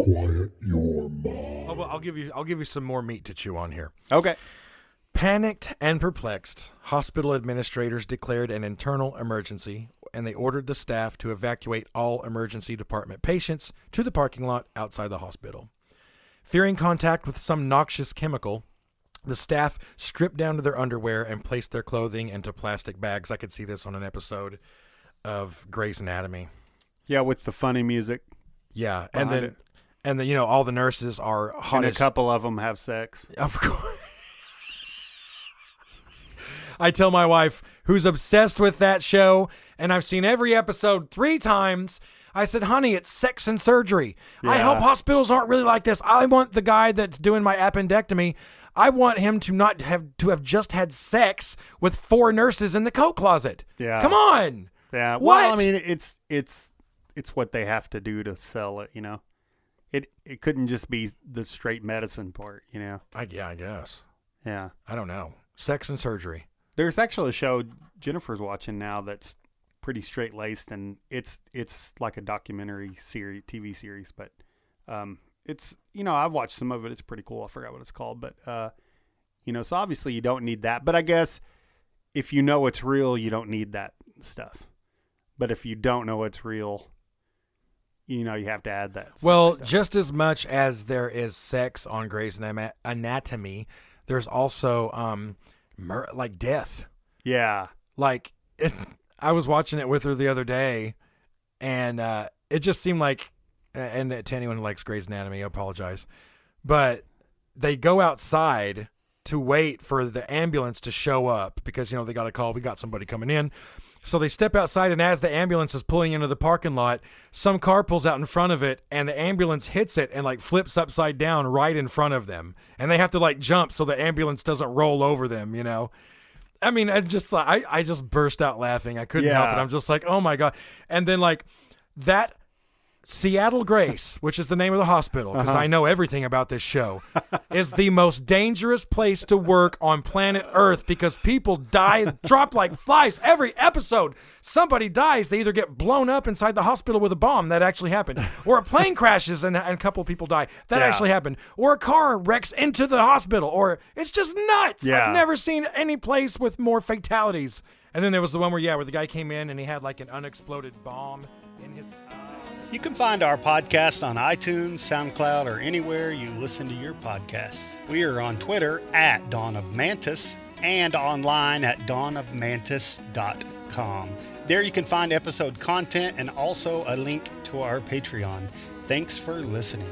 quiet your mom. Oh, well, I'll give you some more meat to chew on here. Okay. Panicked and perplexed, hospital administrators declared an internal emergency, and they ordered the staff to evacuate all emergency department patients to the parking lot outside the hospital. Fearing contact with some noxious chemical, the staff stripped down to their underwear and placed their clothing into plastic bags. I could see this on an episode of Grey's Anatomy. Yeah, with the funny music. Yeah, Behind and then all the nurses are hot And a as couple of them have sex. Of course. I tell my wife, who's obsessed with that show, and I've seen every episode 3 times, I said, honey, it's sex and surgery. I Yeah. hope hospitals aren't really like this. I want the guy that's doing my appendectomy, I want him to not have just had sex with 4 nurses in the coat closet. Yeah. Come on. Yeah. What? Well, I mean, it's what they have to do to sell it, It couldn't just be the straight medicine part, I guess. Yeah. I don't know. Sex and surgery. There's actually a show Jennifer's watching now that's pretty straight-laced, and it's like a documentary series, TV series, but it's, I've watched some of it. It's pretty cool. I forgot what it's called, but, so obviously you don't need that. But I guess if you know it's real, you don't need that stuff. But if you don't know it's real, you have to add that stuff. Just as much as there is sex on Grey's Anatomy, there's also like death. Yeah. Like I was watching it with her the other day, and it just seemed like, and to anyone who likes Grey's Anatomy, I apologize, but they go outside to wait for the ambulance to show up because, they got a call, we got somebody coming in. So they step outside, and as the ambulance is pulling into the parking lot, some car pulls out in front of it, and the ambulance hits it and like flips upside down right in front of them. And they have to like jump so the ambulance doesn't roll over them, I mean, I just burst out laughing. I couldn't help it. I'm just like, oh my God. And then like that Seattle Grace, which is the name of the hospital, because I know everything about this show, is the most dangerous place to work on planet Earth because people drop like flies every episode. Somebody dies. They either get blown up inside the hospital with a bomb. That actually happened. Or a plane crashes and a couple of people die. That actually happened. Or a car wrecks into the hospital. Or it's just nuts. Yeah. I've never seen any place with more fatalities. And then there was the one where the guy came in and he had like an unexploded bomb in his... You can find our podcast on iTunes, SoundCloud, or anywhere you listen to your podcasts. We are on Twitter at Dawn of Mantis and online at dawnofmantis.com. There you can find episode content and also a link to our Patreon. Thanks for listening.